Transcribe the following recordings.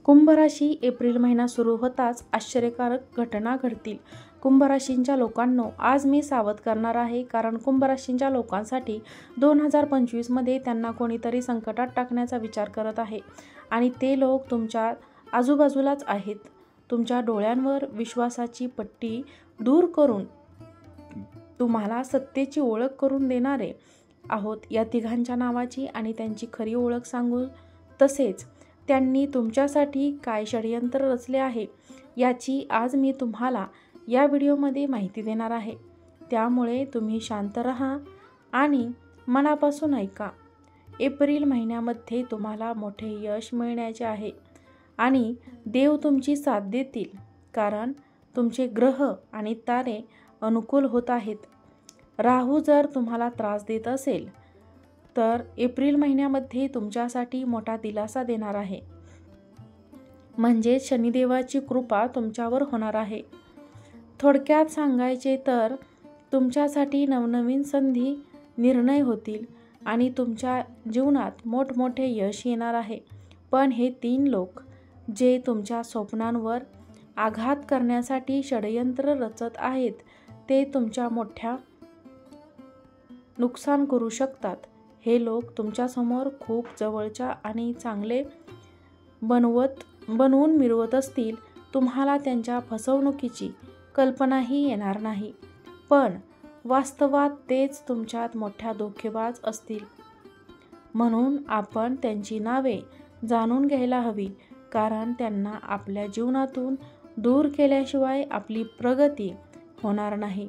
कुंभ राशी एप्रिल महिना सुरू होताच आश्चर्यकारक घटना घडतील. कुंभ राशींच्या लोकांनो, आज मी सावध करणार आहे, कारण कुंभ राशींच्या लोकांसाठी 2025 मध्ये त्यांना कोणीतरी संकटात टाकण्याचा विचार करत आहे आणि ते लोक तुमच्या आजूबाजूलाच आहेत. तुमच्या डोळ्यांवर विश्वासाची पट्टी दूर करून तुम्हाला सत्तेची ओळख करून देणारे आहोत. या तिघांच्या नावाची आणि त्यांची खरी ओळख सांगू, तसेच त्यांनी तुमच्यासाठी काय षडयंत्र रचले आहे याची आज मी तुम्हाला या व्हिडिओमध्ये माहिती देणार आहे. त्यामुळे तुम्ही शांत राहा आणि मनापासून ऐका. एप्रिल महिन्यामध्ये तुम्हाला मोठे यश मिळण्याचे आहे आणि देव तुमची साथ देतील, कारण तुमचे ग्रह आणि तारे अनुकूल होत आहेत. राहू जर तुम्हाला त्रास देत असेल तर एप्रिल महिन्यामध्ये तुमच्यासाठी मोठा दिलासा देणार आहे. म्हणजेच शनिदेवाची कृपा तुमच्यावर होणार आहे. थोडक्यात सांगायचे तर तुमच्यासाठी नवनवीन संधी निर्णय होतील आणि तुमच्या जीवनात मोठमोठे यश येणार आहे. पण हे 3 लोक जे तुमच्या स्वप्नांवर आघात करण्यासाठी षडयंत्र रचत आहेत, ते तुमच्या मोठ्या नुकसान करू शकतात. हे लोक तुमच्यासमोर खूप जवळच्या आणि चांगले बनवून मिरवत असतील. तुम्हाला त्यांच्या फसवणुकीची कल्पनाही येणार नाही, पण वास्तवात तेच तुमच्यात मोठ्या धोकेबाज असतील. म्हणून आपण त्यांची नावे जाणून घ्यायला हवी, कारण त्यांना आपल्या जीवनातून दूर केल्याशिवाय आपली प्रगती होणार नाही.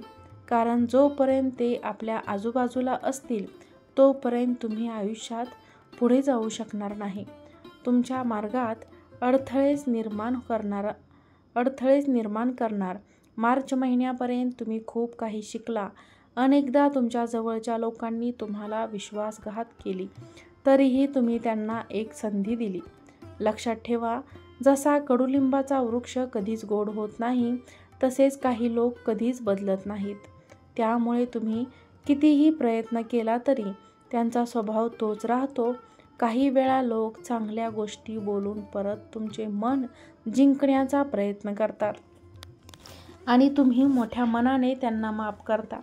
कारण जोपर्यंत ते आपल्या आजूबाजूला असतील तोपर्यंत तुम्ही आयुष्यात पुढे जाऊ शकणार नाही. तुमच्या मार्गात अडथळेच निर्माण करणार. मार्च महिन्यापर्यंत तुम्ही खूप काही शिकला. अनेकदा तुमच्या जवळच्या लोकांनी तुम्हाला विश्वासघात केली, तरीही तुम्ही त्यांना एक संधी दिली. लक्षात ठेवा, जसा कडुलिंबाचा वृक्ष कधीच गोड होत नाही, तसेच काही लोक कधीच बदलत नाहीत. त्यामुळे तुम्ही कितीही प्रयत्न केला तरी त्यांचा स्वभाव तोच राहतो. काही वेळा लोक चांगल्या गोष्टी बोलून परत तुमचे मन जिंकण्याचा प्रयत्न करतात आणि तुम्ही मोठ्या मनाने त्यांना माफ करता,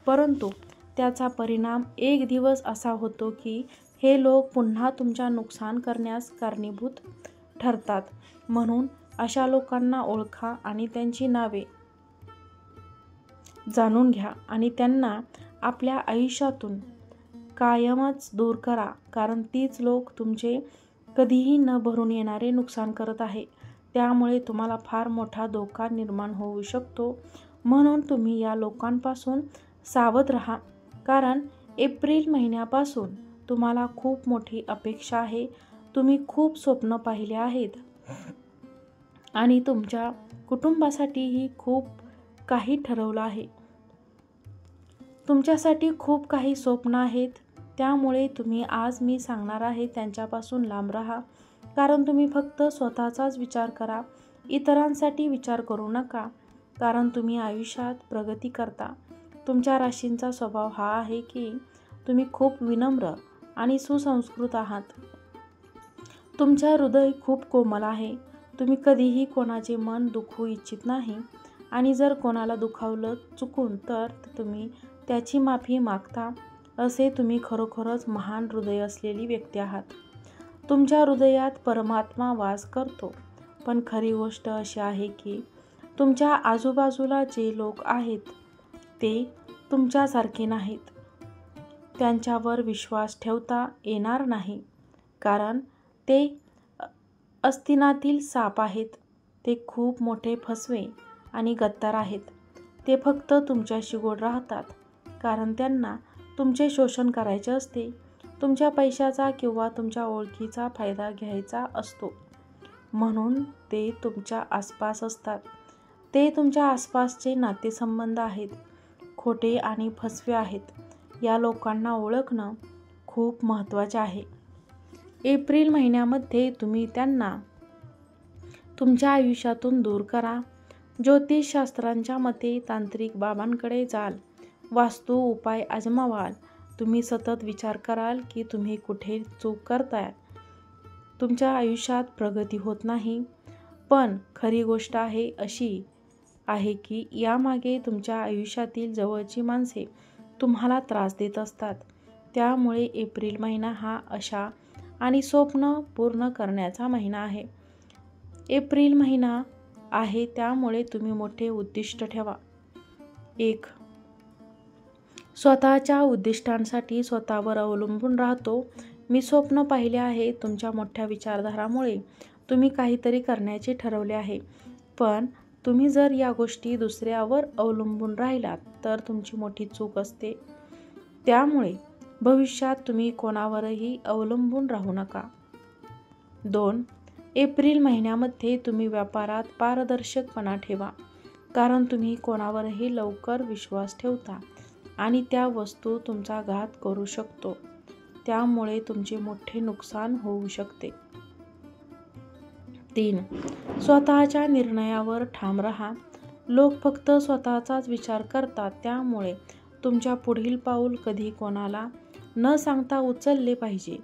परंतु त्याचा परिणाम एक दिवस असा होतो की हे लोक पुन्हा तुमच्या नुकसान करण्यास कारणीभूत ठरतात. म्हणून अशा लोकांना ओळखा आणि त्यांची नावे जाणून घ्या आणि त्यांना आपल्या आयुष्यातून कायमच दूर करा, कारण तीच लोक तुमचे कधीही न भरून येणारे नुकसान करत आहे. त्यामुळे तुम्हाला फार मोठा धोका निर्माण होऊ शकतो. म्हणून तुम्ही या लोकांपासून सावध राहा, कारण एप्रिल महिन्यापासून तुम्हाला खूप मोठी अपेक्षा आहे. तुम्ही खूप स्वप्न पाहिले आहेत आणि तुमच्या कुटुंबासाठीही खूप काही ठरवलं आहे. तुमच्यासाठी खूप काही स्वप्न आहेत. त्यामुळे तुम्ही आज मी सांगणार आहे त्यांच्यापासून लांब राहा, कारण तुम्ही फक्त स्वतःचाच विचार करा. इतरांसाठी विचार करू नका, कारण तुम्ही आयुष्यात प्रगती करता. तुमच्या राशींचा स्वभाव हा आहे की तुम्ही खूप विनम्र आणि सुसंस्कृत आहात. तुमचे हृदय खूप कोमल आहे. तुम्ही कधीही कोणाचे मन दुखवू इच्छित नाही आणि जर कोणाला दुखावलं चुकून तर तुम्ही त्याची माफी मागता. असे तुम्ही खरोखरच महान हृदय असलेली व्यक्ती आहात. तुमच्या हृदयात परमात्मा वास करतो. पण खरी गोष्ट अशी आहे की तुमच्या आजूबाजूला जे लोक आहेत ते तुमच्यासारखे नाहीत. त्यांच्यावर विश्वास ठेवता येणार नाही, कारण ते अस्तिनातील साप आहेत. ते खूप मोठे फसवे आणि गद्दार आहेत. ते फक्त तुमच्याशी गोड राहतात, कारण त्यांना तुमचे शोषण करायचे असते. तुमच्या पैशाचा किंवा तुमच्या ओळखीचा फायदा घ्यायचा असतो, म्हणून ते तुमच्या आसपास असतात. ते तुमच्या आसपासचे नातेसंबंध आहेत, खोटे आणि फसवे आहेत. या लोकांना ओळखणं खूप महत्त्वाचे आहे. एप्रिल महिन्यामध्ये तुम्ही त्यांना तुमच्या आयुष्यातून दूर करा. ज्योतिषशास्त्रांच्या मते तांत्रिक बाबांकडे जाल, वास्तू उपाय आजमावाल. तुम्ही सतत विचार कराल की तुम्ही कुठे चूक करताय तुमच्या आयुष्यात प्रगती होत नाही. पण खरी गोष्ट अशी आहे की यामागे तुमच्या आयुष्यातील जवळची माणसे तुम्हाला त्रास देत असतात. त्यामुळे एप्रिल महिना हा आशा आणि स्वप्न पूर्ण करण्याचा महिना आहे. एप्रिल महिना आहे त्यामुळे तुम्ही मोठे उद्दिष्ट ठेवा. 1. स्वतःच्या उद्दिष्टांसाठी स्वतःवर अवलंबून राहतो. मी स्वप्न पाहिले आहे. तुमच्या मोठ्या विचारधारामुळे तुम्ही काहीतरी करण्याचे ठरवले आहे. पण तुम्ही जर या गोष्टी दुसऱ्यावर अवलंबून राहिलात तर तुमची मोठी चूक असते. त्यामुळे भविष्यात तुम्ही कोणावरही अवलंबून राहू नका. 2. एप्रिल महिन्यामध्ये तुम्ही व्यापारात पारदर्शकपणा ठेवा. कारण तुम्ही कोणावरही लवकर विश्वास ठेवता आणि त्या वस्तू तुमचा घात करू शकतो. त्यामुळे तुमचे मोठे नुकसान होऊ शकते. 3. स्वतःच्या निर्णयावर ठाम राहा. लोक फक्त स्वतःचाच विचार करतात. त्यामुळे तुमच्या पुढील पाऊल कधी कोणाला न सांगता उचलले पाहिजे.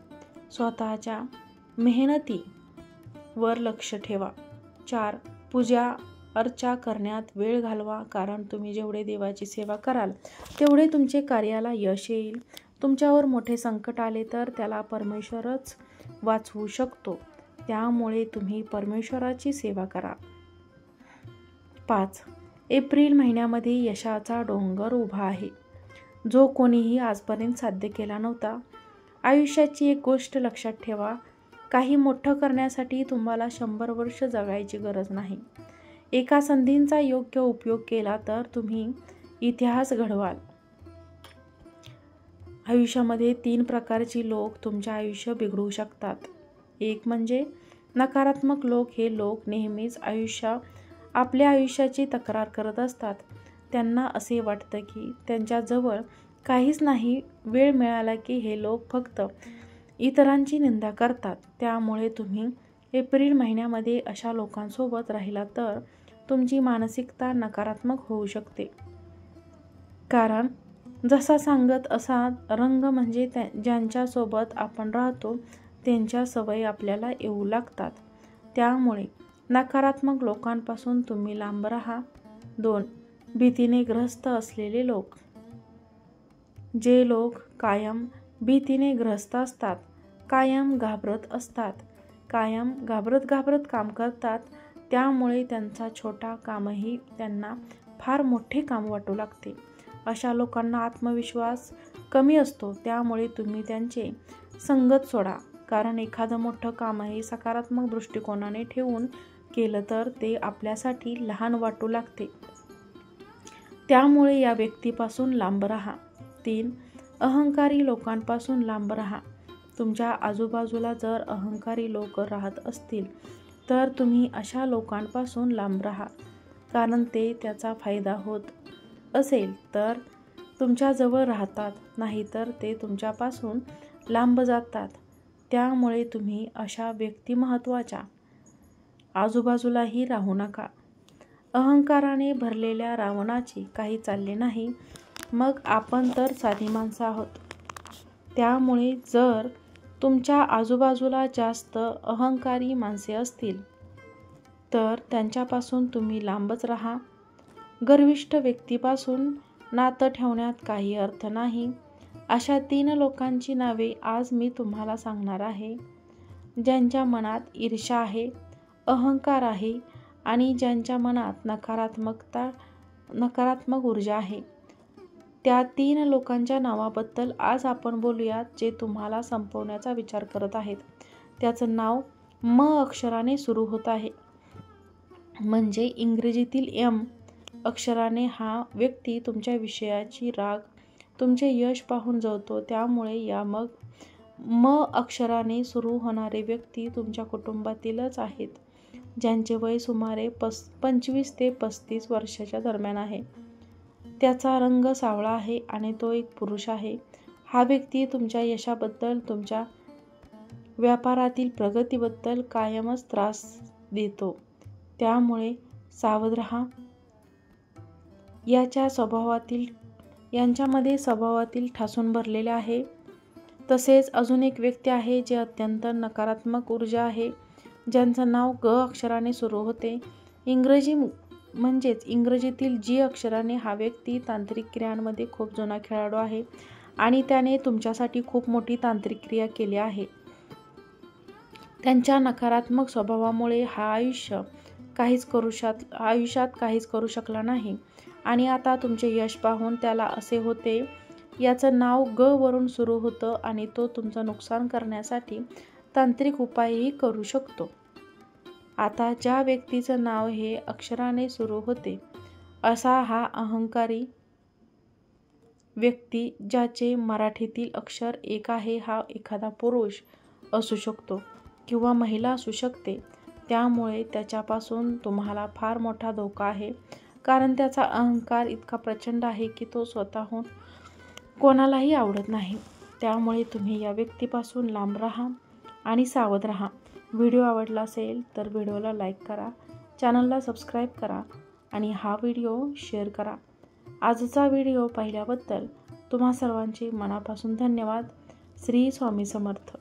स्वतःच्या मेहनतीवर लक्ष ठेवा. 4. पूजा अर्चा करण्यात वेळ घालवा. कारण तुम्ही जेवढे देवाची सेवा कराल तेवढे तुमचे कार्याला यश येईल. तुमच्यावर मोठे संकट आले तर त्याला परमेश्वरच वाचवू शकतो. त्यामुळे तुम्ही परमेश्वराची सेवा करा. 5. एप्रिल महिन्यामध्ये यशाचा डोंगर उभा आहे, जो कोणीही आजपर्यंत साध्य केला नव्हता. आयुष्याची एक गोष्ट लक्षात ठेवा, काही मोठं करण्यासाठी तुम्हाला 100 वर्ष जगायची गरज नाही. एका संधीचा योग्य उपयोग केला तर तुम्ही इतिहास घडवाल. आयुष्यामध्ये 3 प्रकारची लोक तुमचे आयुष्य बिघडवू शकतात. 1 म्हणजे नकारात्मक लोक. हे लोक नेहमीच आपल्या आयुष्याची तक्रार करत असतात. त्यांना असे वाटतं की त्यांच्याजवळ काहीच नाही. वेळ मिळाला की हे लोक फक्त इतरांची निंदा करतात. त्यामुळे तुम्ही एप्रिल महिन्यामध्ये अशा लोकांसोबत राहिला तर तुमची मानसिकता नकारात्मक होऊ शकते. कारण जसा सांगत असा रंग म्हणजे ज्यांच्यासोबत आपण राहतो त्यांच्या सवयी आपल्याला येऊ लागतात. त्यामुळे नकारात्मक लोकांपासून तुम्ही लांब राहा. 2. भीतीने ग्रस्त असलेले लोक. जे लोक कायम भीतीने ग्रस्त असतात, कायम घाबरत असतात, कायम घाबरत काम करतात, त्यामुळे त्यांचा छोटा कामही त्यांना फार मोठे काम वाटू लागते. अशा लोकांना आत्मविश्वास कमी असतो. त्यामुळे तुम्ही त्यांचे संगत सोडा. कारण एखादं मोठं कामही सकारात्मक दृष्टिकोनाने ठेवून केलं तर ते आपल्यासाठी लहान वाटू लागते. त्यामुळे या व्यक्तीपासून लांब राहा. 3. अहंकारी लोकांपासून लांब राहा. तुमच्या आजूबाजूला जर अहंकारी लोक राहत असतील तर तुम्ही अशा लोकांपासून लांब राहा. कारण ते त्याचा फायदा होत असेल तर तुमच्याजवळ राहतात, नाहीतर ते तुमच्यापासून लांब जातात. त्यामुळे तुम्ही अशा व्यक्तिमत्वाच्या आजूबाजूलाही राहू नका. अहंकाराने भरलेल्या रावणाचे काही चालले नाही. मग आपण तर साधी माणसं आहोत. त्यामुळे जर तुमच्या आजूबाजूला जास्त अहंकारी माणसे असतील तर त्यांच्यापासून तुम्ही लांबच राहा. गर्विष्ठ व्यक्तीपासून नातं ठेवण्यात काही अर्थ नाही. अशा 3 लोकांची नावे आज मी तुम्हाला सांगणार आहे, ज्यांच्या मनात ईर्ष्या आहे, अहंकार आहे आणि ज्यांच्या मनात नकारात्मक ऊर्जा आहे. त्या 3 लोकांच्या नावाबद्दल आज आपण बोलूयात, जे तुम्हाला संपवण्याचा विचार करत आहेत. त्याचं नाव म अक्षराने सुरू होत आहे. म्हणजे इंग्रजीतील M अक्षराने. हा व्यक्ती तुमच्या विषयाची राग, तुमचे यश पाहून जळतो. त्यामुळे या म अक्षराने सुरू होणारे व्यक्ती तुमच्या कुटुंबातीलच आहेत, ज्यांचे वय सुमारे 25 ते 35 वर्षाच्या दरम्यान आहे. त्याचा रंग सावळा आहे आणि तो एक पुरुष आहे. हा व्यक्ती तुमच्या यशाबद्दल, तुमच्या व्यापारातील प्रगतीबद्दल कायमच त्रास देतो. त्यामुळे सावध राहा. यांच्यामध्ये स्वभावातील ठासून भरलेले आहे. तसेच अजून एक व्यक्ती आहे जे अत्यंत नकारात्मक ऊर्जा आहे, ज्यांचं नाव ग अक्षराने सुरू होते. इंग्रजीतील जी अक्षराने हा व्यक्ती तांत्रिक क्रियांमध्ये खूप जुना खेळाडू आहे आणि त्याने तुमच्यासाठी खूप मोठी तांत्रिक क्रिया केली आहे. त्यांच्या नकारात्मक स्वभावामुळे हा आयुष्यात काहीच करू शकला नाही आणि आता तुमचे यश पाहून त्याला असे होते. याचं नाव ग वरून सुरू होतं आणि तो तुमचं नुकसान करण्यासाठी तांत्रिक उपायही करू शकतो. आता ज्या व्यक्तीचं नाव हे अक्षराने सुरू होते असा हा अहंकारी व्यक्ती, ज्याचे मराठीतील अक्षर एक आहे, हा एखादा पुरुष असू शकतो किंवा महिला असू शकते. त्यामुळे त्याच्यापासून तुम्हाला फार मोठा धोका आहे, कारण त्याचा अहंकार इतका प्रचंड आहे की तो स्वतःहून कोणालाही आवडत नाही. त्यामुळे तुम्ही या व्यक्तीपासून लांब राहा आणि सावध राहा. व्हिडिओ आवडला असेल तर व्हिडिओला लाईक करा, चॅनलला सबस्क्राईब करा आणि हा व्हिडिओ शेअर करा. आजचा व्हिडिओ पाहिल्याबद्दल तुम्हा सर्वांचे मनापासून धन्यवाद. श्री स्वामी समर्थ.